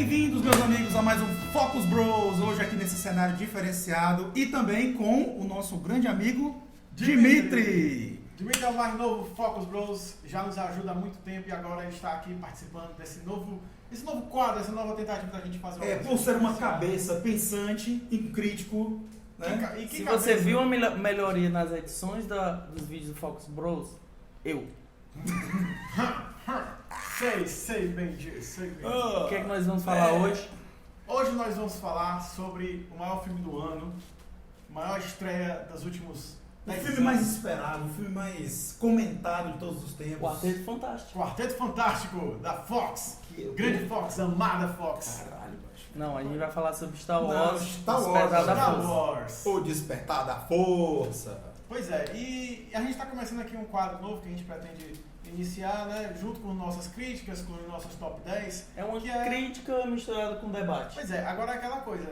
Bem-vindos, meus amigos, a mais um Focus Bros. Hoje aqui nesse cenário diferenciado e também com o nosso grande amigo Dimitri. Dimitri é o mais novo Focus Bros, já nos ajuda há muito tempo e agora ele está aqui participando desse novo quadro, essa nova tentativa da gente fazer Por ser uma cabeça pensante e crítico, né? Se você viu a melhoria nas edições dos vídeos do Focus Bros, eu. Sei bem disso. O que é que nós vamos falar hoje? Hoje nós vamos falar sobre o maior filme do ano, maior estreia dos últimos 10 O anos. filme mais esperado, o filme mais comentado de todos os tempos. Quarteto Fantástico. Quarteto Fantástico da Fox, grande Fox, amada Fox. Caralho, baixo. Não, a gente vai falar sobre Star Wars, Star Wars, Despertar da Star Força. Wars. O Despertar da Força. Pois é, e a gente está começando aqui um quadro novo que a gente pretende iniciar, né, junto com nossas críticas, com os nossos top 10. É uma que crítica misturada com debate. Pois é, agora é aquela coisa,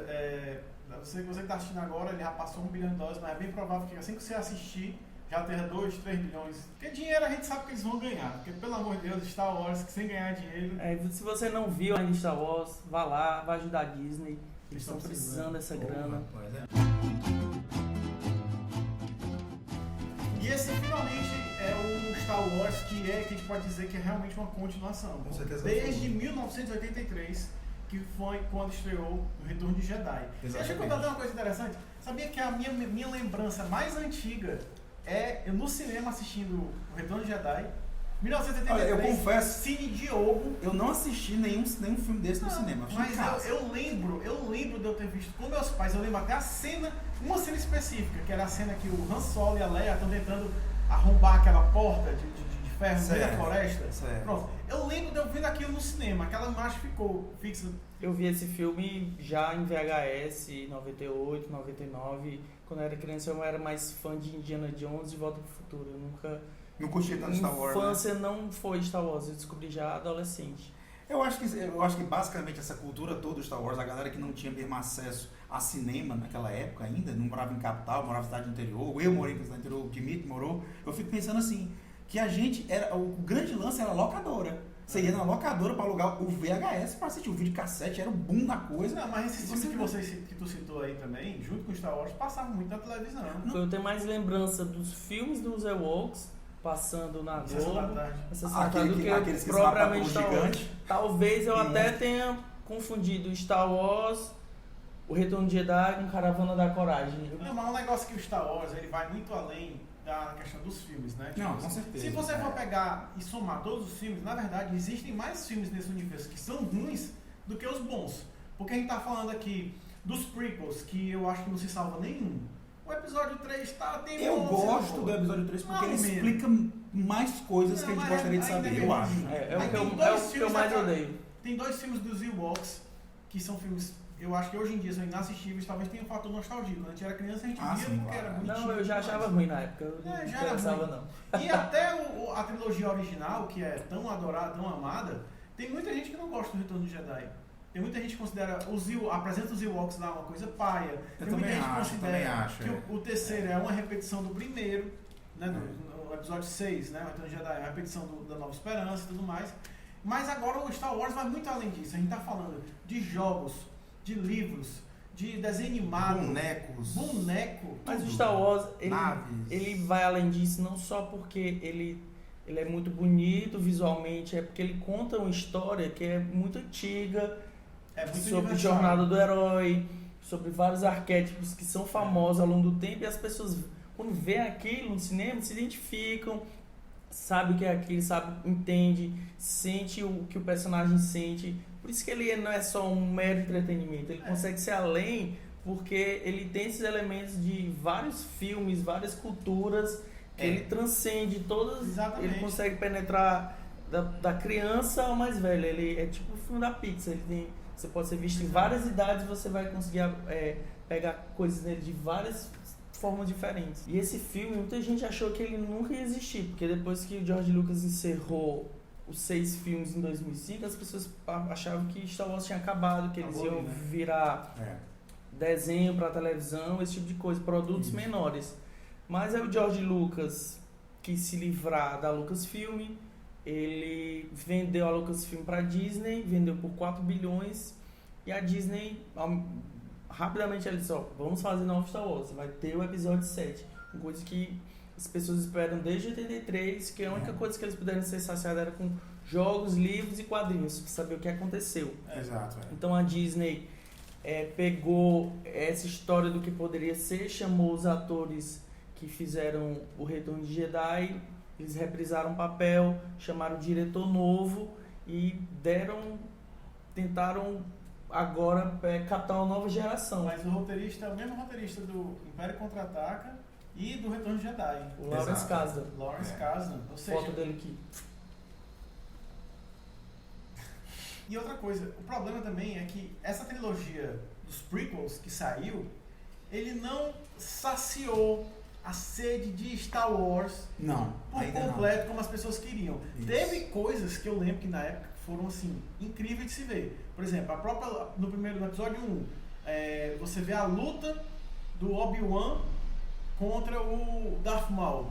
você que está assistindo agora, ele já passou $1 bilhão, mas é bem provável que assim que você assistir, já tenha 2, 3 bilhões. Porque dinheiro a gente sabe que eles vão ganhar, porque pelo amor de Deus, Star Wars, que sem ganhar dinheiro... Se você não viu ainda Star Wars, vá lá, vai ajudar a Disney. Eles estão estão precisando dessa grana. E esse finalmente é o Star Wars que a gente pode dizer que é realmente uma continuação. Com certeza. Desde 1983, que foi quando estreou o Retorno de Jedi. Deixa eu contar uma coisa interessante. Sabia que a minha lembrança mais antiga é eu no cinema assistindo o Retorno de Jedi, 1983. Olha, eu confesso, Cine Diogo. eu não assisti nenhum filme desse no cinema. Mas eu lembro de eu ter visto com meus pais, eu lembro até a cena, uma cena específica, que era a cena que o Han Solo e a Leia estão tentando arrombar aquela porta de ferro no meio da floresta. Certo. Pronto. Eu lembro de eu vendo aquilo no cinema, aquela imagem ficou fixa. Eu vi esse filme já em VHS, 98, 99. Quando eu era criança eu era mais fã de Indiana Jones e Volta pro Futuro. Eu nunca... Não curti tanto Star Wars, né? Infância não foi Star Wars, eu descobri já adolescente. Eu acho que basicamente essa cultura toda do Star Wars, a galera que não tinha mesmo acesso a cinema naquela época ainda, não morava em capital, morava em cidade interior, eu morei em cidade interior, o Dimitri morou, eu fico pensando assim, que a gente, o grande lance era a locadora. Você ia na locadora para alugar o VHS para assistir o videocassete, era o boom da coisa. Não, mas esses filmes que tu citou aí também, junto com Star Wars, passavam muito na televisão. Eu tenho mais lembrança dos filmes dos Ewoks passando na Globo, Aqueles que propriamente são Star Wars. gigante. Talvez eu até tenha confundido Star Wars, o Retorno de Jedi com Caravana da Coragem. Não, mas um negócio que o Star Wars ele vai muito além da questão dos filmes, né? Não, com certeza. Se você for pegar e somar todos os filmes, na verdade existem mais filmes nesse universo que são ruins do que os bons. Porque a gente tá falando aqui dos prequels, que eu acho que não se salva nenhum. O episódio 3 tem Eu gosto do episódio 3 porque ele explica mais coisas que a gente gostaria de saber, eu acho. É o que eu mais odeio. Tem 2 filmes dos Ewoks, que são filmes, eu acho que hoje em dia são inassistíveis, talvez tenha um fator nostálgico. Quando a gente era criança, a gente via sim, porque era bonitinho. Não, eu já achava ruim na época, eu não já era pensava ruim. não. E até a trilogia original, que é tão adorada, tão amada, tem muita gente que não gosta do Retorno do Jedi. Tem muita gente que considera a presença dos Ewoks lá uma coisa paia. Tem muita gente que considera que o terceiro é uma repetição do primeiro, né, no episódio 6, né, o Retorno do Jedi, é uma repetição da Nova Esperança e tudo mais. Mas agora o Star Wars vai muito além disso. A gente está falando de jogos, de livros, de desenho animado, boneco. Mas tudo. o Star Wars, ele vai além disso não só porque ele é muito bonito visualmente, é porque ele conta uma história que é muito antiga, sobre a jornada do herói, sobre vários arquétipos que são famosos ao longo do tempo, e as pessoas, quando vê aquilo no cinema, se identificam, sabe o que é aquilo, entende, sente o que o personagem sente. Por isso que ele não é só um mero entretenimento, ele consegue ser além, porque ele tem esses elementos de vários filmes, várias culturas, que ele transcende todas. Exatamente. Ele consegue penetrar da criança ao mais velho. Ele é tipo o filme da Pixar, você pode ser visto em várias idades, você vai conseguir pegar coisas nele de várias formas diferentes. E esse filme, muita gente achou que ele nunca ia existir, porque depois que o George Lucas encerrou os 6 filmes em 2005, as pessoas achavam que Star Wars tinha acabado, que eles iam virar desenho para televisão, esse tipo de coisa, produtos menores. Mas aí o George Lucas quis se livrar da Lucasfilm, ele vendeu a Lucasfilm para Disney, vendeu por 4 bilhões E a Disney, rapidamente, ela disse, vamos fazer novo Star Wars, vai ter o episódio 7. Uma coisa que as pessoas esperam desde 83, que a única coisa que eles puderam ser saciados era com jogos, livros e quadrinhos, para saber o que aconteceu. Exato. Então a Disney pegou essa história do que poderia ser, chamou os atores que fizeram o Retorno de Jedi, eles reprisaram o papel, chamaram o diretor novo e tentaram agora captar uma nova geração. Mas o roteirista é o mesmo roteirista do Império Contra-Ataca e do Retorno de Jedi. O Lawrence Kasdan. Lawrence Kasdan. Ou seja, foto dele aqui. E outra coisa, o problema também é que essa trilogia dos prequels que saiu, ele não saciou a sede de Star Wars por completo como as pessoas queriam. Isso. Teve coisas que eu lembro que na época foram assim, incríveis de se ver. Por exemplo, no episódio 1, você vê a luta do Obi-Wan contra o Darth Maul.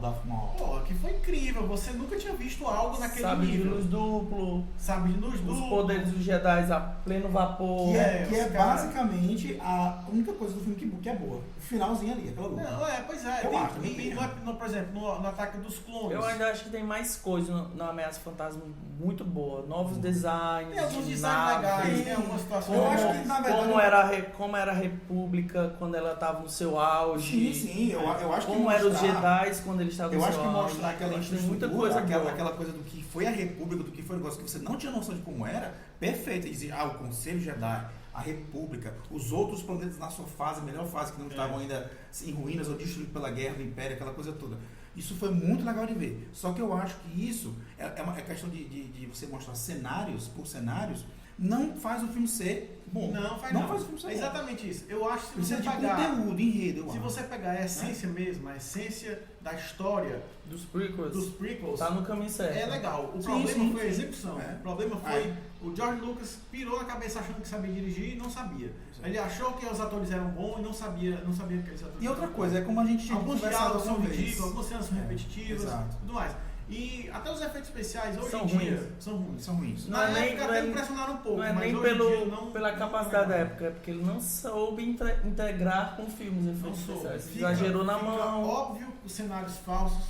Pô, que foi incrível. Você nunca tinha visto algo naquele Sabe nível. de luz duplo. Sabe de luz duplo. Os poderes dos Jedi a pleno vapor. Que é basicamente a única coisa do filme que é boa. O finalzinho ali, aquela luta. Não, pois é. Eu acho, por exemplo, no Ataque dos Clones. Eu ainda acho que tem mais coisa no Ameaça Fantasma muito boa. Novos designs. Tem alguns de designs naves, legais, tem algumas situações. Eu acho que, na verdade, como era a República quando ela estava no seu auge. Sim, eu acho que como eram os Jedi quando eles estavam no seu auge. Eu acho que mostrar aquela muita coisa aquela coisa do que foi a República, do que foi o negócio que você não tinha noção de como era, perfeito. E dizer, o Conselho Jedi, a República, os outros planetas na sua fase, melhor fase, que não estavam ainda em ruínas ou destruídos pela guerra do Império, aquela coisa toda. Isso foi muito legal de ver. Só que eu acho que isso é uma questão de você mostrar cenários por cenários, não faz o filme ser bom. Não faz o filme ser bom. Exatamente isso. Eu acho que se Precisa você de pegar conteúdo, enredo. Se você pegar a essência mesmo, a essência da história dos prequels, tá no caminho certo. É legal. O problema foi a execução. O problema foi o George Lucas pirou na cabeça achando que sabia dirigir e não sabia. Ele achou que os atores eram bons e não sabia que aqueles atores. E outra coisa, é como a gente tinha alguns diálogos são ridículos, algumas cenas são repetitivas, exato. Tudo mais. E até os efeitos especiais hoje são em dia ruins. São ruins. Na época até impressionaram um pouco, não é mas nem hoje em dia não, pela capacidade da época, é porque ele não soube integrar com filmes efeitos especiais. Exagerou na mão. Fica óbvio os cenários falsos,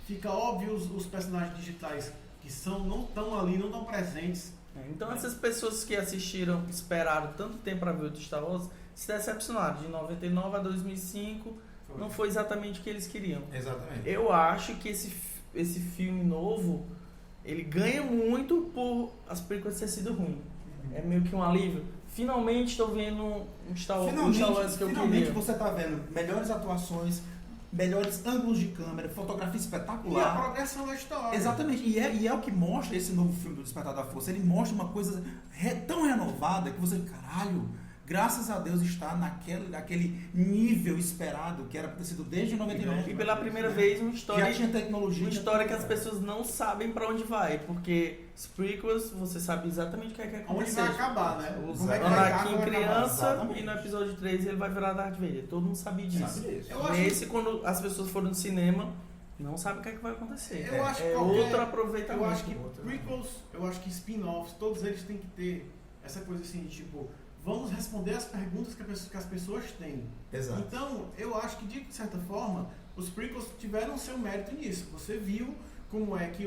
fica óbvio os personagens digitais que não estão ali, não estão presentes. Então essas pessoas que assistiram, esperaram tanto tempo para ver o Star Wars, se decepcionaram. De 99 a 2005 não foi exatamente o que eles queriam. Exatamente. Eu acho que esse filme novo, ele ganha muito por as prequels ter sido ruim. É meio que um alívio. Finalmente estou vendo um Star Wars que eu queria. Finalmente você está vendo melhores atuações, melhores ângulos de câmera, fotografia espetacular. E a progressão da história. Exatamente. E é o que mostra esse novo filme do Despertar da Força. Ele mostra uma coisa tão renovada que você, caralho, graças a Deus está naquele nível esperado que era para ter sido desde 99. E pela primeira vez uma história, já tinha tecnologia, uma história que as pessoas não sabem para onde vai, porque os prequels você sabe exatamente o que é que acontecer. Onde vai acabar, né? O Anakin criança e no episódio 3 ele vai virar Darth Vader. Todo mundo sabia disso. Nesse, quando as pessoas foram no cinema, não sabe o que é que vai acontecer. Eu acho outro aproveitamento. Eu acho que prequels, eu acho que spin-offs, todos eles têm que ter essa coisa assim, de tipo, vamos responder as perguntas que as pessoas têm. Exato. Então, eu acho que, de certa forma, os prequels tiveram seu mérito nisso. Você viu como é que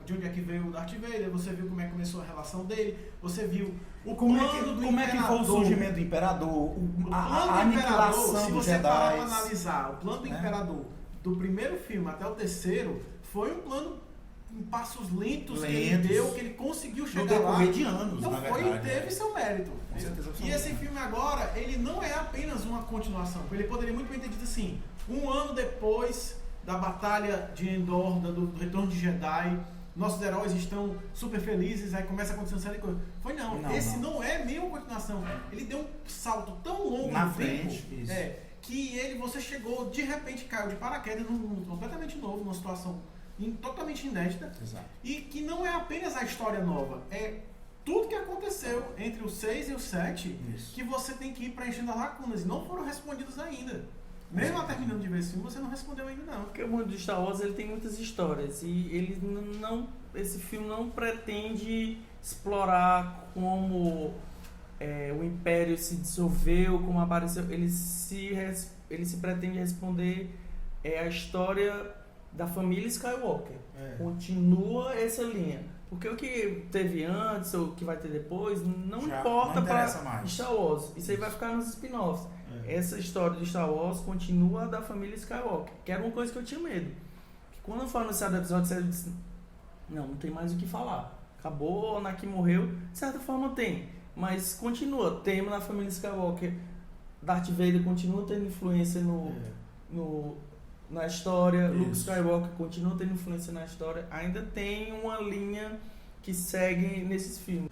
de onde é que veio o Darth Vader, você viu como é que começou a relação dele, você viu como é que foi o surgimento do Imperador, a aniquilação do Jedi. Se você parar para analisar o plano do Imperador do primeiro filme até o terceiro, foi um plano em passos lentos que ele deu, que ele conseguiu chegar lá. De anos, então na foi verdade, teve seu mérito. Com certeza, e esse filme agora, ele não é apenas uma continuação. Ele poderia muito bem ter dito assim, 1 ano depois da batalha de Endor, do Retorno de Jedi, nossos heróis estão super felizes, aí começa a acontecer uma série de coisas. Foi não, esse não é nenhuma continuação. Ele deu um salto tão longo na no frente, tempo, isso. Que você chegou, de repente caiu de paraquedas num mundo completamente novo, numa situação totalmente inédita. Exato. E que não é apenas a história nova, é tudo que aconteceu entre o 6 e o 7 que você tem que ir preenchendo as lacunas e não foram respondidos ainda. Mesmo terminando de ver esse filme, você não respondeu ainda não. Porque o mundo de Star Wars ele tem muitas histórias e ele esse filme não pretende explorar como o Império se dissolveu, como apareceu, ele se pretende responder a história da família Skywalker. Continua essa linha. Porque o que teve antes ou o que vai ter depois não importa para Star Wars. Isso aí vai ficar nos spin-offs. Essa história de Star Wars continua da família Skywalker, que era uma coisa que eu tinha medo. Que quando foi anunciado o episódio 7, eu disse, não tem mais o que falar. Acabou, Anakin morreu. De certa forma tem, mas continua. Tema na família Skywalker. Darth Vader continua tendo influência na história. Luke Skywalker continua tendo influência na história. Ainda tem uma linha que segue nesses filmes.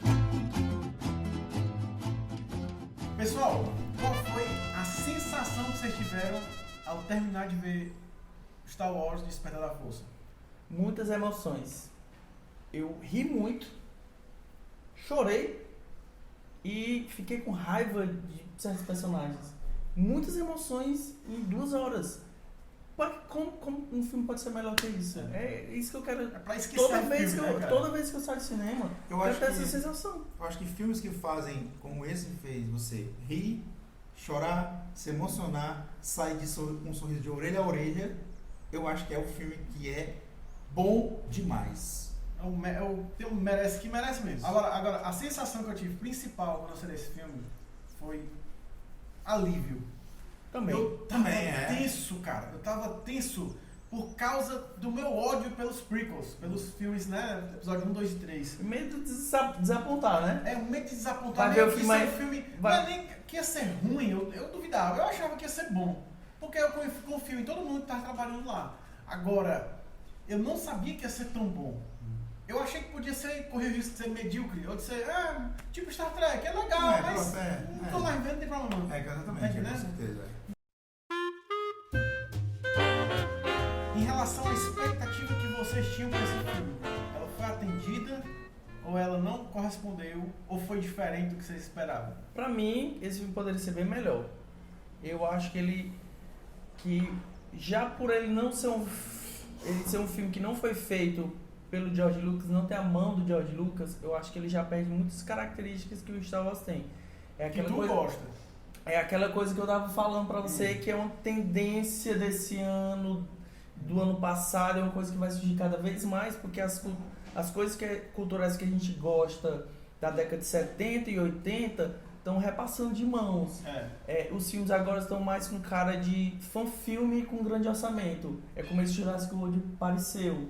Pessoal, qual foi a sensação que vocês tiveram ao terminar de ver Star Wars Despertar da Força? Muitas emoções. Eu ri muito, chorei e fiquei com raiva de certos personagens. Muitas emoções em 2 horas. Como um filme pode ser melhor que isso? É isso que eu quero. É pra esquecer toda vez que eu saio do cinema, eu quero ter essa sensação. Eu acho que filmes que fazem como esse fez você rir, chorar, se emocionar, sair com um sorriso de orelha a orelha, eu acho que é o filme que é bom demais. Merece mesmo. Agora, a sensação que eu tive principal quando eu assisti esse filme foi alívio. Eu tava tenso, cara. Eu tava tenso por causa do meu ódio pelos prequels, pelos filmes, né? Episódio 1, 2 e 3. Medo de desapontar, né? Um medo de desapontar. Vai ver o filme, não é nem que ia ser ruim, eu duvidava. Eu achava que ia ser bom. Porque eu confio em todo mundo que tá trabalhando lá. Agora, eu não sabia que ia ser tão bom. Eu achei que podia correr o risco de ser medíocre, ou de ser, tipo Star Trek, é legal, mas não tô mais vendo, não tem problema não. Exatamente, com certeza. Em relação à expectativa que vocês tinham para esse filme, ela foi atendida, ou ela não correspondeu, ou foi diferente do que vocês esperavam? Pra mim, esse filme poderia ser bem melhor. Eu acho que já por ele não ser ele ser um filme que não foi feito pelo George Lucas, não ter a mão do George Lucas, eu acho que ele já perde muitas características que o Star Wars tem. Gosta. É aquela coisa que eu tava falando pra você, que é uma tendência desse ano, do ano passado, é uma coisa que vai surgir cada vez mais, porque as coisas culturais que a gente gosta da década de 70 e 80 estão repassando de mãos. Os filmes agora estão mais com cara de fanfilme com grande orçamento. É como esse Jurassic World pareceu.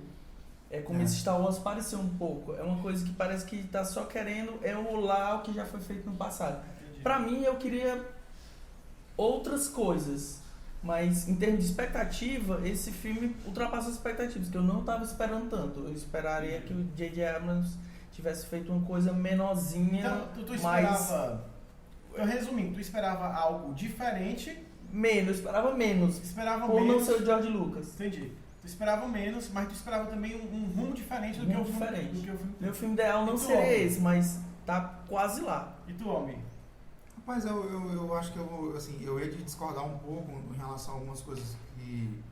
É como esse Star Wars pareceu um pouco. É uma coisa que parece que está só querendo emular o que já foi feito no passado. Para mim, eu queria outras coisas. Mas em termos de expectativa, esse filme ultrapassou as expectativas, que eu não estava esperando tanto. Eu esperaria que o J.J. Abrams tivesse feito uma coisa menorzinha. Então, tu esperava... Eu resumindo, tu esperava algo diferente... Eu esperava menos. Por não ser o George Lucas. Entendi. Tu esperava menos, mas tu esperava também um rumo diferente do que o filme. Meu filme ideal não seria esse, mas tá quase lá. E tu, homem? Rapaz, eu acho que eu ia discordar um pouco em relação a algumas coisas que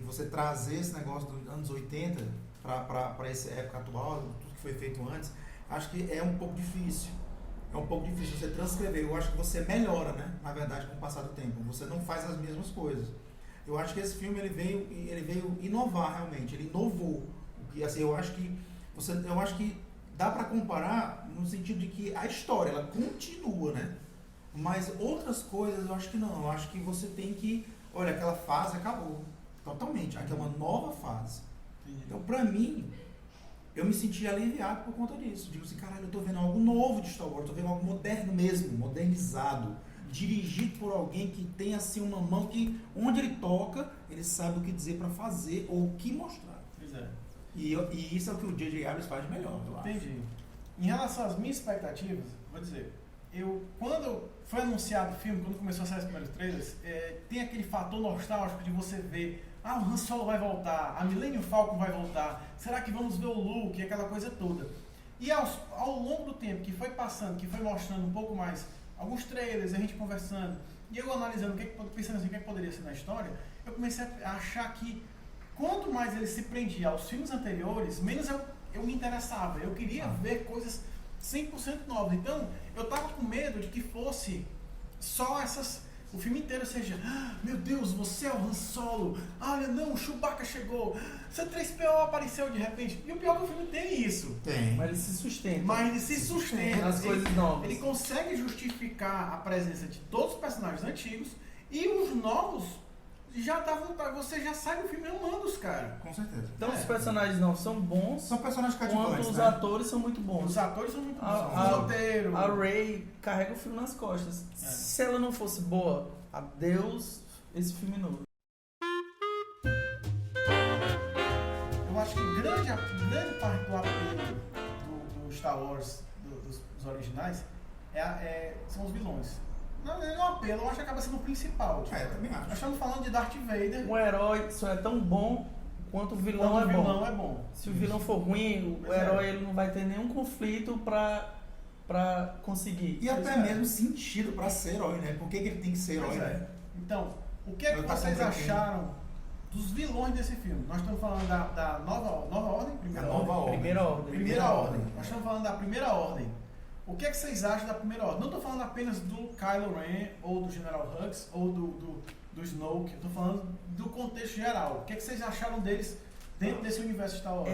você trazer esse negócio dos anos 80 para essa época atual, tudo que foi feito antes, acho que é um pouco difícil. É um pouco difícil você transcrever. Eu acho que você melhora, né? Na verdade, com o passar do tempo. Você não faz as mesmas coisas. Eu acho que esse filme ele veio inovar realmente. Ele inovou. Eu acho que dá para comparar no sentido de que a história ela continua, né? Mas outras coisas eu acho que não. Eu acho que você tem que, olha, aquela fase acabou totalmente. Aqui é uma nova fase. Então, para mim, eu me senti aliviado por conta disso. Digo assim, caralho, eu tô vendo algo novo de Star Wars, eu tô vendo algo moderno mesmo, modernizado, dirigido por alguém que tem assim uma mão que, onde ele toca, ele sabe o que dizer para fazer ou o que mostrar. Pois é. E isso é o que o J.J. Abrams faz melhor, eu acho. Entendi. Em relação às minhas expectativas, vou dizer, quando foi anunciado o filme, quando começou a sair os primeiros trailers, tem aquele fator nostálgico de você ver, o Han Solo vai voltar, a Millennium Falcon vai voltar, será que vamos ver o Luke, aquela coisa toda. E ao longo do tempo que foi passando, que foi mostrando um pouco mais, alguns trailers, a gente conversando, e eu analisando, pensando assim, o que poderia ser na história, eu comecei a achar que quanto mais ele se prendia aos filmes anteriores, menos eu me interessava. Eu queria ver coisas 100% novos. Então, eu tava com medo de que fosse só o filme inteiro seja, meu Deus, você é o Han Solo, olha não, o Chewbacca chegou, C-3PO apareceu de repente. E o pior é que o filme tem isso. Tem. Mas ele se sustenta. As coisas novas. Ele consegue justificar a presença de todos os personagens antigos e os novos já dá vontade. Você já sai do filme amando os caras. Com certeza. Então os personagens não são bons. São personagens cativantes, quanto os né? atores são muito bons. Os atores são muito bons. A O roteiro. A Rey carrega o filme nas costas. Se ela não fosse boa, adeus esse filme novo. Eu acho que grande parte do apelo do Star Wars, dos originais, são os vilões. Não é um apelo, eu acho que acaba sendo o principal. Tipo, Também acho. nós estamos falando de Darth Vader. Um herói só é tão bom quanto o vilão Quando é o vilão bom. é bom. Se o vilão for ruim, o herói ele não vai ter nenhum conflito pra conseguir. E até mesmo sentido pra ser herói, né? Por que ele tem que ser herói, né? Então, o que é que vocês acharam dos vilões desse filme? Nós estamos falando da nova ordem? Primeira ordem. Nós estamos falando da primeira ordem. O que é que vocês acham da primeira ordem? Não estou falando apenas do Kylo Ren, ou do General Hux, ou do Snoke. Estou falando do contexto geral. O que é que vocês acharam deles dentro desse universo Star Wars?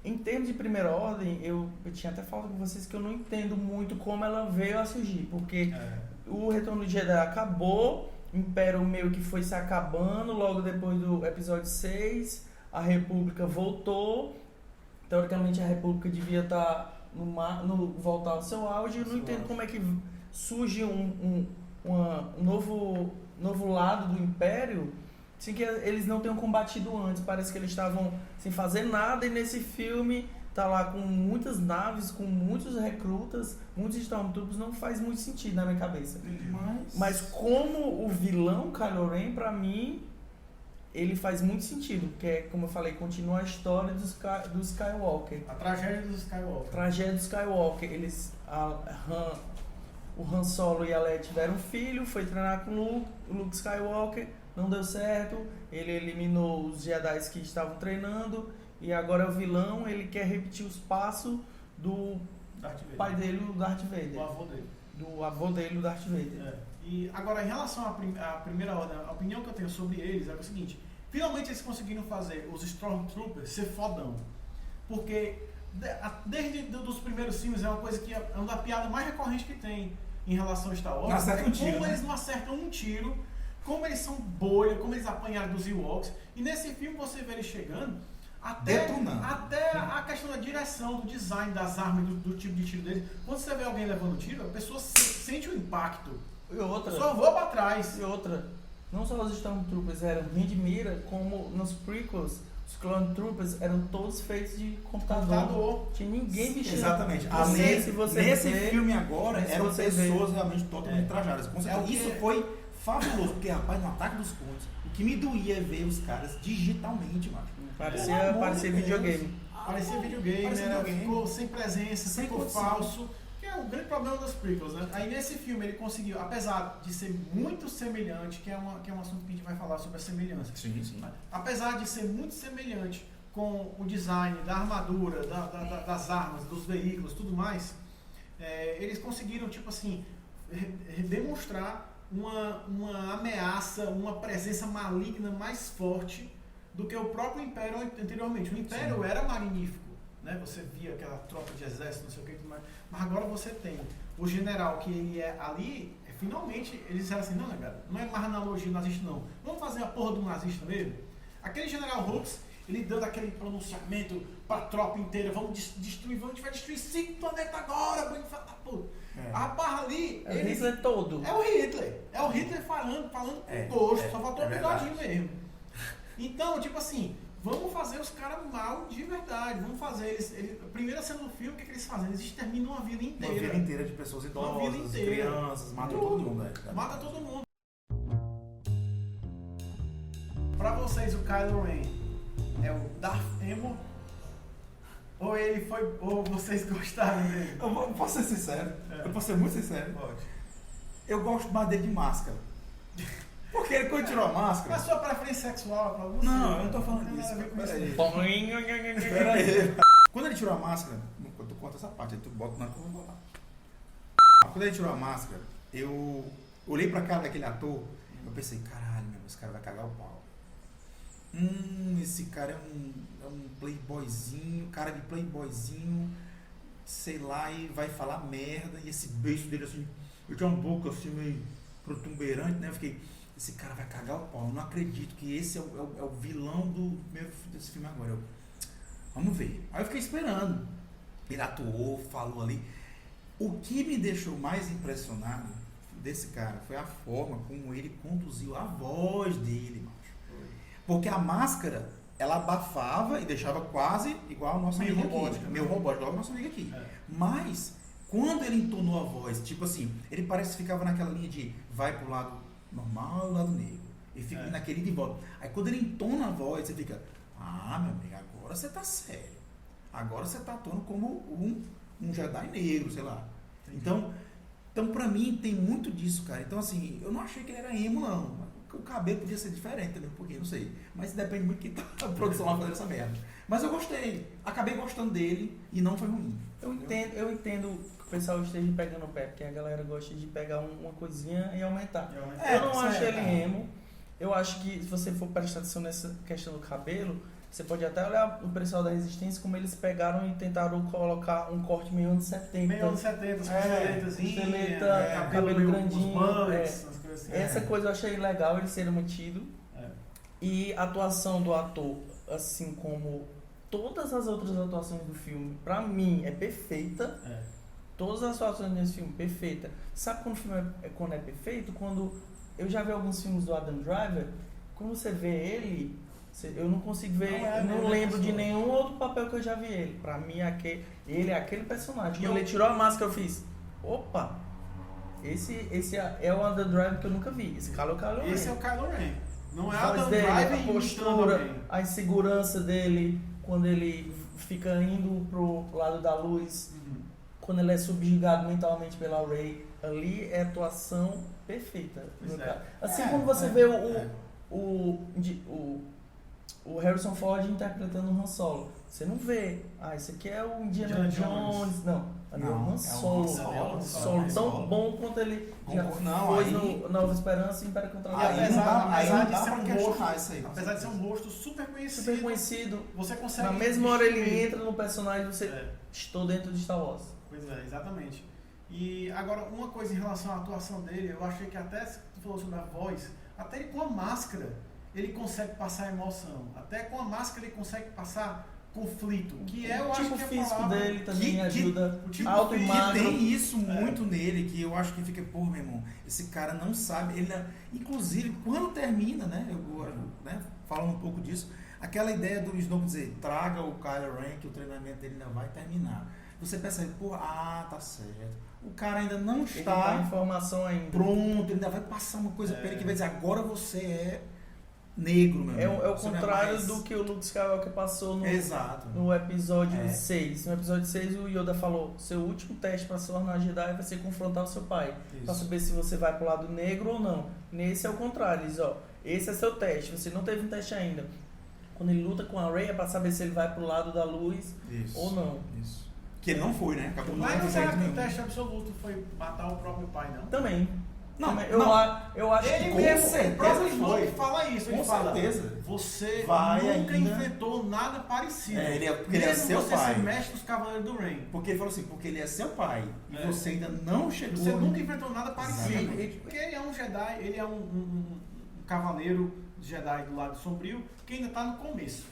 Em termos de primeira ordem, eu tinha até falado com vocês que eu não entendo muito como ela veio a surgir. Porque o Retorno de Jedi acabou, o Império meio que foi se acabando, logo depois do episódio 6, a República voltou. Teoricamente a República devia estar voltar ao seu auge. Eu não entendo como é que surge um novo lado do Império sem que eles não tenham combatido antes. Parece que eles estavam sem fazer nada e nesse filme tá lá com muitas naves, com muitos recrutas, muitos Stormtroopers. Não faz muito sentido na minha cabeça. Mas como o vilão Kylo Ren, pra mim, ele faz muito sentido, porque, como eu falei, continua a história do Skywalker. A tragédia dos Skywalker. Tragédia do Skywalker. O Han Solo e a Leia tiveram um filho, foi treinar com o Luke Skywalker, não deu certo, ele eliminou os Jedi que estavam treinando, e agora é o vilão, ele quer repetir os passos do pai dele, o Darth Vader. Do avô dele. Do avô dele, o Darth Vader. E agora, em relação à primeira ordem, a opinião que eu tenho sobre eles é o seguinte: finalmente eles conseguiram fazer os Stormtroopers ser fodão. Porque desde os primeiros filmes é uma coisa que é uma piada mais recorrente que tem em relação ao Star Wars. Não acertam um tiro, como né? eles não acertam um tiro, como eles são bolha, como eles apanharam dos Ewoks. E nesse filme você vê eles chegando, até a questão da direção, do design das armas, do tipo de tiro deles. Quando você vê alguém levando tiro, a pessoa sente o impacto. E outra, só voa pra trás. E outra, não só os Stormtroopers eram ruim de mira, como nos prequels, os Clone Troopers eram todos feitos de computador. Tinha ninguém vestindo. Exatamente. Nesse filme agora, eram pessoas realmente totalmente trajadas. Isso foi fabuloso, porque, rapaz, no Ataque dos Clones, o que me doía é ver os caras digitalmente, macho. Parecia videogame. Parecia videogame, ficou sem presença, ficou falso. Que é o grande problema dos prequels, né? Aí nesse filme ele conseguiu, apesar de ser muito semelhante, que é um assunto que a gente vai falar sobre a semelhança. Sim. Apesar de ser muito semelhante com o design da armadura, das armas, dos veículos, tudo mais, eles conseguiram, tipo assim, demonstrar uma ameaça, uma presença maligna mais forte do que o próprio Império anteriormente. O Império era magnífico, né? Você via aquela tropa de exército, não sei o que, mas agora você tem o general que ele é ali, finalmente eles disseram assim, não, galera, não é mais analogia nazista não, vamos fazer a porra do nazista mesmo? Aquele general Hux, ele dando aquele pronunciamento pra tropa inteira, vamos destruir, a gente vai destruir 5 planetas agora, banho da puta. A barra ali... É o Hitler todo. É o Hitler falando com gosto, só faltou o bigodinho mesmo. Então, tipo assim, vamos fazer os caras mal de verdade. Vamos fazer eles. Primeira cena do filme, o que eles fazem? Eles exterminam uma vila inteira. Uma vila inteira de pessoas idosas, crianças, matam todo mundo. Mata todo mundo. Pra vocês, o Kylo Ren é o Darth Emo? Ou vocês gostaram dele? Eu posso ser sincero. Eu posso ser muito sincero. Pode. Eu gosto mais dele de máscara. Porque ele, quando tirou a máscara... Mas sua preferência sexual é pra você? Não, eu não tô falando disso. Peraí. Quando ele tirou a máscara, corta essa parte, aí tu bota na que eu vou botar. Quando ele tirou a máscara, eu olhei pra cara daquele ator, eu pensei, caralho, meu, esse cara vai cagar o pau. Esse cara é um playboyzinho, cara de playboyzinho, sei lá, e vai falar merda, e esse beijo dele assim, ele tem uma boca assim meio protuberante, né? Eu fiquei, esse cara vai cagar o pau, eu não acredito que esse é o vilão desse filme agora. Vamos ver. Aí eu fiquei esperando. Ele atuou, falou ali. O que me deixou mais impressionado desse cara foi a forma como ele conduziu a voz dele, macho. Porque a máscara, ela abafava e deixava quase igual ao nosso amigo aqui. Meu robótico, igual ao nosso amigo aqui. Mas, quando ele entonou a voz, tipo assim, ele parece que ficava naquela linha de vai pro lado normal e lado negro. E fica naquele de volta. Aí quando ele entona a voz, você fica, meu amigo, agora você tá sério. Agora você tá atuando como um Jedi negro, sei lá. Então pra mim tem muito disso, cara. Então assim, eu não achei que ele era emo, não. O cabelo podia ser diferente também, um pouquinho, não sei. Mas depende muito de quem tá a produção lá fazendo essa merda. Mas eu gostei. Acabei gostando dele e não foi ruim. Eu entendo que o pessoal esteja pegando o pé, porque a galera gosta de pegar uma coisinha e aumentar. Eu não acho ele emo. Eu acho que se você for prestar atenção nessa questão do cabelo, você pode até olhar o pessoal da Resistência como eles pegaram e tentaram colocar um corte meio anos 70. Meio anos 70, cabelo grandinho. Bugs, assim, essa coisa eu achei legal eles serem mantido. E a atuação do ator, assim como todas as outras atuações do filme, pra mim é perfeita. Todas as atuações desse filme, perfeita. Sabe quando o filme quando é perfeito? Quando eu já vi alguns filmes do Adam Driver, quando você vê ele, eu não consigo ver, não lembro de nenhum outro papel que eu já vi ele. Pra mim, ele é aquele personagem. Quando ele tirou a máscara, eu fiz, opa, esse é o Adam Driver que eu nunca vi. Esse cara é o Kylo Ren. Esse é o Kylo Ren. Não é a Adam dele, Driver, a postura, a insegurança dele, quando ele fica indo pro lado da luz, quando ele é subjugado mentalmente pela Rey, ali é atuação perfeita. Assim como você vê o Harrison Ford interpretando o Han Solo. Você não vê, esse aqui é o Indiana Jones. Não, ali é o Han Solo. Tão bom quanto ele já foi no Nova Esperança e Império Contra-Ataque. Apesar de ser um rosto super conhecido. Super conhecido. Você consegue. Na mesma hora ele entra no personagem, você estou dentro de Star Wars. Pois é, exatamente. E agora, uma coisa em relação à atuação dele, eu achei que até, se tu falou sobre a voz, até ele com a máscara, ele consegue passar emoção. Até com a máscara ele consegue passar conflito. Que é, eu acho que físico dele também ajuda. O tipo que tem isso muito nele, que eu acho que fica, pô, meu irmão, esse cara não sabe. Ele, inclusive, quando termina, né, falando um pouco disso, aquela ideia do Snoke dizer, traga o Kylo Ren, que o treinamento dele ainda vai terminar. Você percebe, pô, tá certo. O cara ainda não está informação ainda. Pronto, ele ainda vai passar uma coisa pra ele que vai dizer, agora você é negro, meu irmão. É o contrário do que o Luke Skywalker passou no episódio 6. No episódio 6 o Yoda falou, seu último teste para se tornar Jedi vai ser confrontar o seu pai. Para saber se você vai pro lado negro ou não. Nesse é o contrário, eles, esse é seu teste, você não teve um teste ainda. Quando ele luta com a Rey é para saber se ele vai pro lado da luz ou não. Isso. Que ele não foi, né? Acabou mas não será que o teste absoluto foi matar o próprio pai, não? Também. Eu acho ele que mesmo, o próprio Snoke fala isso. Ele fala, certeza. Você vai nunca enfrentou nada parecido. Porque ele é seu pai. Você mestre dos Cavaleiros do Rain. Porque ele falou assim, porque ele é seu pai. E você ainda não chegou. Você nunca enfrentou nada parecido. Porque ele é um Jedi, ele é um cavaleiro Jedi do lado sombrio, que ainda está no começo.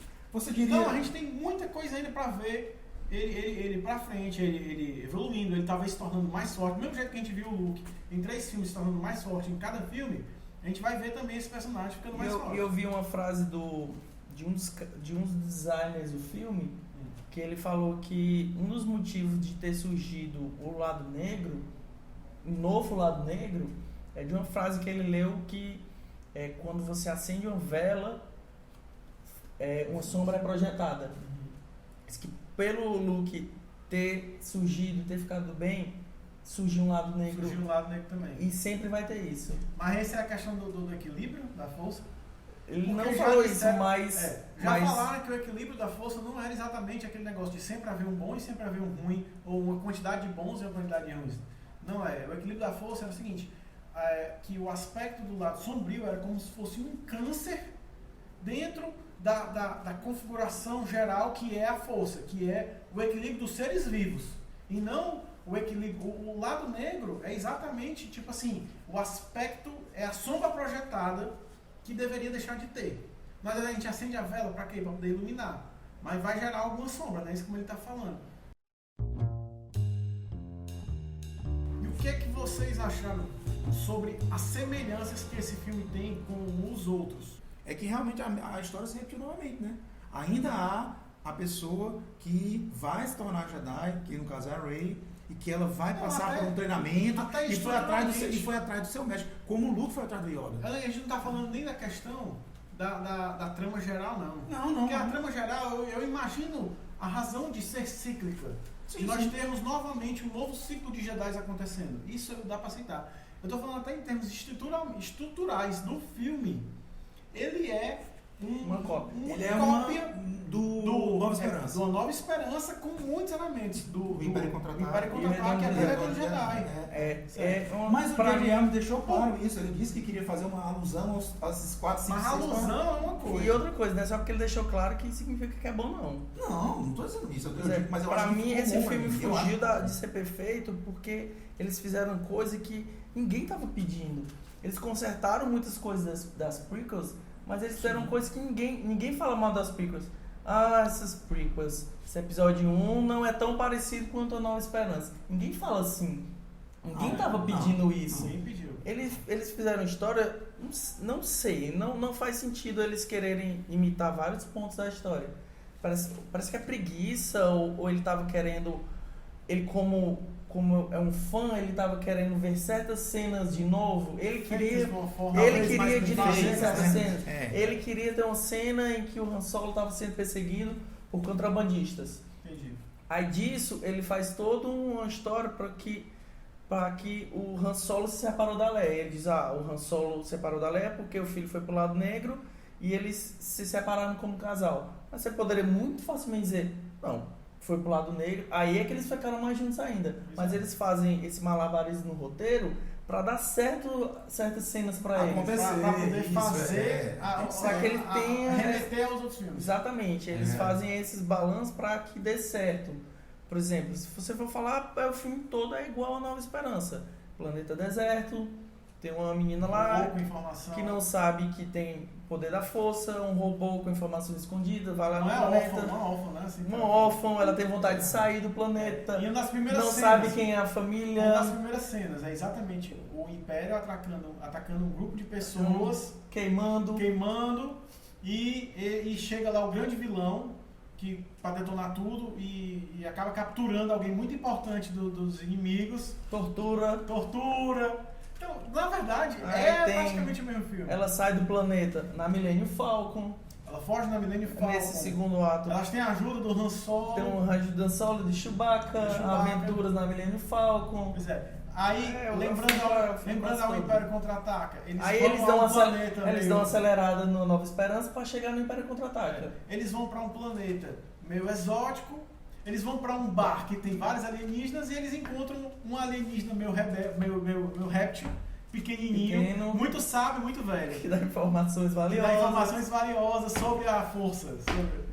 Então a gente tem muita coisa ainda para ver ele pra frente, ele evoluindo, ele talvez se tornando mais forte. Do mesmo jeito que a gente viu o Luke em 3 filmes se tornando mais forte em cada filme, a gente vai ver também esse personagem ficando mais forte. Eu vi uma frase de um dos designers do filme, que ele falou que um dos motivos de ter surgido o lado negro, um novo lado negro, é de uma frase que ele leu que quando você acende uma vela, uma sombra é projetada. Diz que pelo Luke ter surgido, ter ficado bem, surgiu um lado negro. Surgiu um lado negro também. E sempre vai ter isso. Mas essa é a questão do equilíbrio, da força? Ele não falou isso, mas Já falaram que o equilíbrio da força não era exatamente aquele negócio de sempre haver um bom e sempre haver um ruim, ou uma quantidade de bons e uma quantidade de ruins. Não é. O equilíbrio da força era o seguinte, que o aspecto do lado sombrio era como se fosse um câncer dentro da configuração geral que é a força, que é o equilíbrio dos seres vivos. E não o equilíbrio. O lado negro é exatamente, tipo assim, o aspecto é a sombra projetada que deveria deixar de ter. Mas a gente acende a vela para quê? Para poder iluminar. Mas vai gerar alguma sombra, né? Isso como ele está falando. E o que é que vocês acharam sobre as semelhanças que esse filme tem com os outros? É que realmente a história se repetiu novamente, né? Ainda há a pessoa que vai se tornar Jedi, que no caso é a Rey, e que ela vai passar por um treinamento e foi atrás do seu mestre, como o Luke foi atrás do Yoda. A gente não está falando nem da questão da trama geral, não. Não. Porque a trama geral, eu imagino a razão de ser cíclica. Sim, de nós termos novamente um novo ciclo de Jedi acontecendo. Isso dá para aceitar. Eu estou falando até em termos estruturais do filme. Ele é uma cópia. Ele é uma cópia do Nova Esperança. Do Nova Esperança com muitos elementos. Do Império Contra-Ataque e até Retorno de Jedi. Mas o Guilherme deixou claro isso. Ele disse que queria fazer uma alusão aos 4, 5, 6. Mas a alusão é uma coisa. E outra coisa, não é só porque ele deixou claro que significa que é bom, não. Não estou dizendo isso. Mas pra mim, esse filme fugiu de ser perfeito porque eles fizeram coisa que ninguém estava pedindo. Eles consertaram muitas coisas das prequels, mas eles fizeram coisas que ninguém fala mal das prequels. Essas prequels, esse episódio 1 não é tão parecido quanto a Nova Esperança. Ninguém fala assim. Ninguém estava pedindo isso. Ninguém pediu. Eles fizeram história, não sei, não faz sentido eles quererem imitar vários pontos da história. Parece que é preguiça, ou ele estava querendo, ele como é um fã, ele estava querendo ver certas cenas de novo. Ele queria dirigir certas cenas. Ele queria ter uma cena em que o Han Solo estava sendo perseguido por contrabandistas. Entendi. Aí disso, ele faz toda uma história para que o Han Solo se separou da Leia. Ele diz, o Han Solo se separou da Leia porque o filho foi pro lado negro e eles se separaram como casal. Mas você poderia muito facilmente dizer, não, foi pro lado negro, aí é que eles ficaram mais juntos ainda. Mas eles fazem esse malabarismo no roteiro para dar certas cenas para eles. Para poder fazer para que ele tenha remeter aos outros filmes. Exatamente, eles fazem esses balanços para que dê certo. Por exemplo, se você for falar, o filme todo é igual a Nova Esperança. Planeta deserto, tem uma menina lá que não sabe que tem poder da força, um robô com informação escondida, vai lá no planeta. Uma órfã, né? Assim, uma órfã, ela tem vontade de sair do planeta. E uma das primeiras não cenas, sabe quem é a família. Uma das primeiras cenas é exatamente o Império atacando um grupo de pessoas, queimando e chega lá o grande vilão que para detonar tudo e acaba capturando alguém muito importante dos inimigos. Tortura. Então, na verdade, praticamente o mesmo filme. Ela sai do planeta na Millennium Falcon. Ela foge na Millennium Falcon. Nesse segundo ato. Elas têm a ajuda do Han Solo. Tem um raio do Han Solo, de Chewbacca, aventuras na Millennium Falcon. Pois é. Aí, lembrando ao Império Contra-Ataca, eles dão uma acelerada no Nova Esperança para chegar no Império Contra-Ataca. Eles vão para um planeta meio exótico, eles vão para um bar que tem vários alienígenas e eles encontram um alienígena meio réptil, pequenininho, muito sábio, muito velho. Que dá informações valiosas. Sobre a força.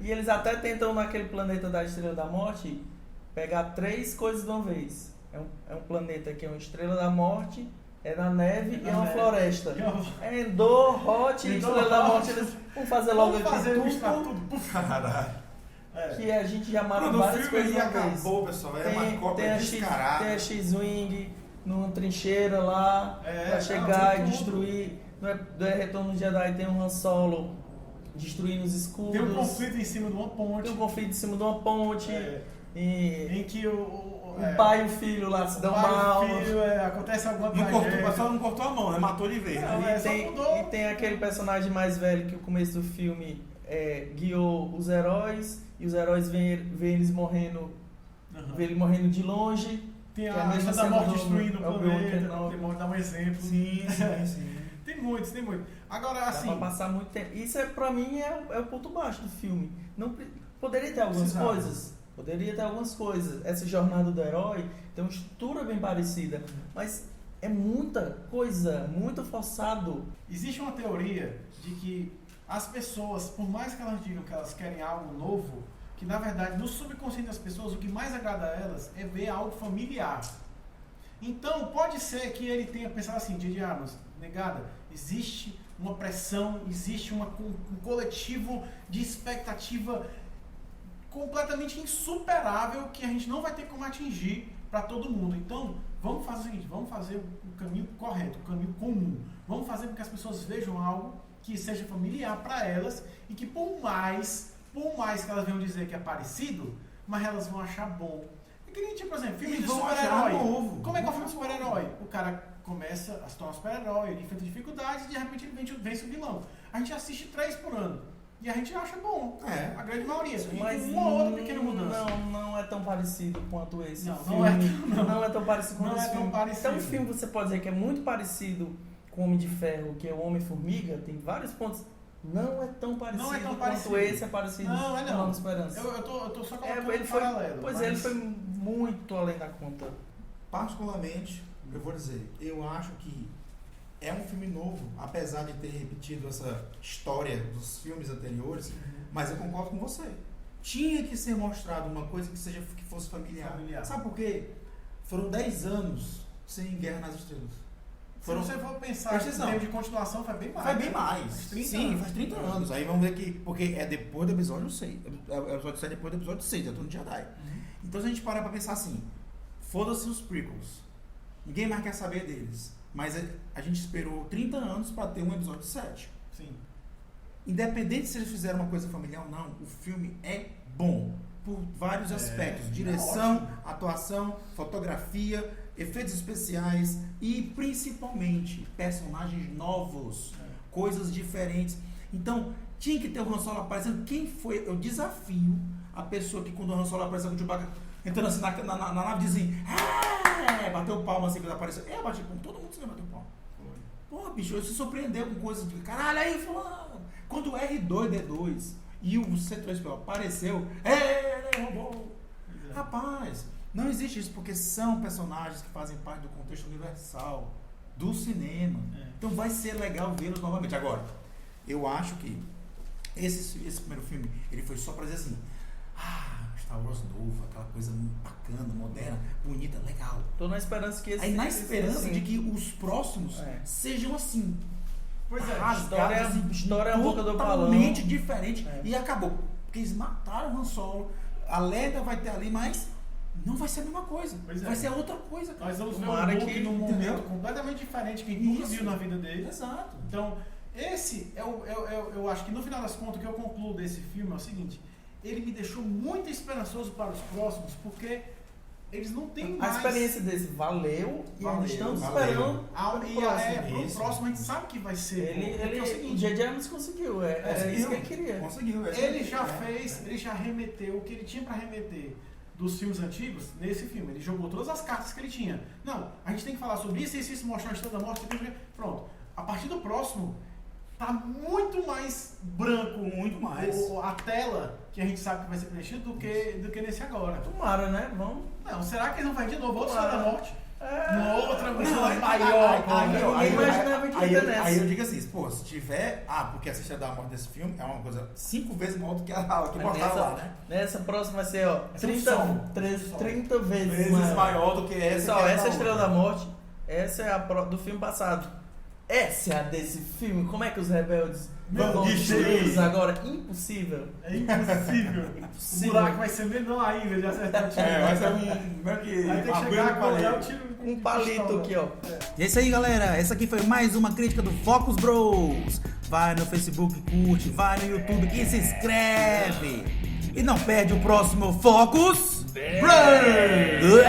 E eles até tentam naquele planeta da Estrela da Morte pegar 3 coisas de uma vez. É um planeta que é uma Estrela da Morte, é na neve e é uma floresta. É Endor, Hot e Estrela da Morte. Eles vão fazer logo tudo. Caralho. Que a gente já matou várias coisas de uma vez. Acabou, pessoal. É uma cópia descarada. Tem a X-Wing numa trincheira lá pra chegar e destruir. No Retorno de Jedi tem um Han Solo destruindo os escudos. Tem um conflito em cima de uma ponte. Em que o pai e o filho lá se dão mal. Acontece alguma coisa. Só não cortou a mão, né? Matou de vez. E tem aquele personagem mais velho que no começo do filme guiou os heróis. E os heróis veem eles morrendo. Vê ele morrendo de longe. Tem a mesma da morte destruindo o planeta. Dá um exemplo. Sim. Tem muitos. Agora, assim... Dá pra passar muito tempo. Isso, pra mim, é o ponto baixo do filme. Poderia ter algumas coisas. Essa jornada do herói tem uma estrutura bem parecida. Mas é muita coisa, muito forçado. Existe uma teoria de que as pessoas, por mais que elas digam que elas querem algo novo, que na verdade no subconsciente das pessoas o que mais agrada a elas é ver algo familiar. Então pode ser que ele tenha pensado assim, J.J. Abrams, negada, existe uma pressão, existe um coletivo de expectativa completamente insuperável que a gente não vai ter como atingir para todo mundo. Então vamos fazer o seguinte, vamos fazer o caminho correto, o caminho comum. Vamos fazer com que as pessoas vejam algo que seja familiar para elas e que por mais que elas venham dizer que é parecido, mas elas vão achar bom. É que nem, tipo, por exemplo, filme de super-herói. Como é que é o filme de super-herói? O cara começa a se tornar super-herói, ele enfrenta dificuldades e de repente ele vence o vilão. A gente assiste 3 por ano. E a gente acha bom. A grande maioria. Mas uma ou outra pequena mudança. Não é tão parecido quanto esse filme. Não é tão parecido quanto esse filme. Parecido. Então o filme você pode dizer que é muito parecido com o Homem de Ferro, que é o Homem-Formiga, tem vários pontos. Não é tão parecido quanto esse é parecido com a Nova Esperança. Eu tô só colocando ele foi, paralelo. Pois ele foi muito além da conta. Particularmente, eu vou dizer, eu acho que é um filme novo, apesar de ter repetido essa história dos filmes anteriores, mas eu concordo com você. Tinha que ser mostrado uma coisa que fosse familiar. Sabe por quê? Foram 10 anos sem Guerra nas Estrelas. Se você for pensar em termos de continuação, faz bem mais. Faz bem mais. Faz 30 anos. Aí vamos ver que... Porque é depois do episódio 6. O episódio 7 é depois do episódio 6, Retorno de Jedi. Então se a gente parar pra pensar assim, foda-se os prequels. Ninguém mais quer saber deles. Mas a gente esperou 30 anos pra ter um episódio 7. Sim. Independente se eles fizeram uma coisa familiar ou não, o filme é bom. Por vários aspectos. Direção, atuação, fotografia, efeitos especiais e principalmente personagens novos, coisas diferentes. Então, tinha que ter o Han Solo aparecendo. Quem foi? Eu desafio a pessoa que quando o Han Solo apareceu com o Chewbacca entrando assim na nave dizendo bateu palma assim quando apareceu. Bati palma, todo mundo se bateu palma. Pô, bicho, se surpreendeu com coisas de caralho aí, fulano. Quando o R2D2 e o C3PO apareceu, ele roubou. Rapaz, não existe isso, porque são personagens que fazem parte do contexto universal do cinema. Então vai ser legal vê-los novamente. Agora, eu acho que esse primeiro filme, ele foi só pra dizer assim, Star Wars novo, aquela coisa bacana, moderna, bonita, legal. Tô na esperança que esse... Aí na esperança assim, de que os próximos sejam assim. Pois é, história é a boca do balão. Totalmente diferente. E acabou. Porque eles mataram o Han Solo, a Leda vai ter ali, mas não vai ser a mesma coisa. Vai ser outra coisa. Cara. Nós vamos ver um Luke num momento completamente diferente que a gente nunca viu na vida dele. Exato. Então, esse eu acho que no final das contas o que eu concluo desse filme é o seguinte: ele me deixou muito esperançoso para os próximos, porque eles não têm mais... A experiência desse valeu e ainda estamos esperando pro próximo a gente sabe que vai ser. Ele é o seguinte, o J.J. Abrams conseguiu, isso que ele queria. Conseguiu. Ele já remeteu o que ele tinha para remeter dos filmes antigos nesse filme. Ele jogou todas as cartas que ele tinha. Não, a gente tem que falar sobre isso, mostrar a Estrela da Morte, pronto. A partir do próximo, tá muito mais branco, muito mais a tela que a gente sabe que vai ser preenchida do que nesse agora. Tomara, né? Vamos. Não, será que eles vão fazer de novo outra Estrela da Morte? Uma outra Aí eu digo assim, pô, se tiver. Porque a Estrela da Morte desse filme é uma coisa 5 vezes maior do que a que mostrava lá, né? Nessa próxima vai ser, 30 vezes maior do que essa. Pessoal, essa Estrela da Morte, essa é a do filme passado. Essa é a desse filme. Como é que os rebeldes vão destruir isso agora? Impossível. É impossível. O buraco vai ser menor ainda de acertar o tiro. Vai ser Aí tem que chegar a o tiro com um palito aqui, ó. E é isso aí, galera. Essa aqui foi mais uma crítica do Focus Bros. Vai no Facebook, curte. Vai no YouTube e se inscreve. E não perde o próximo Focus Bros.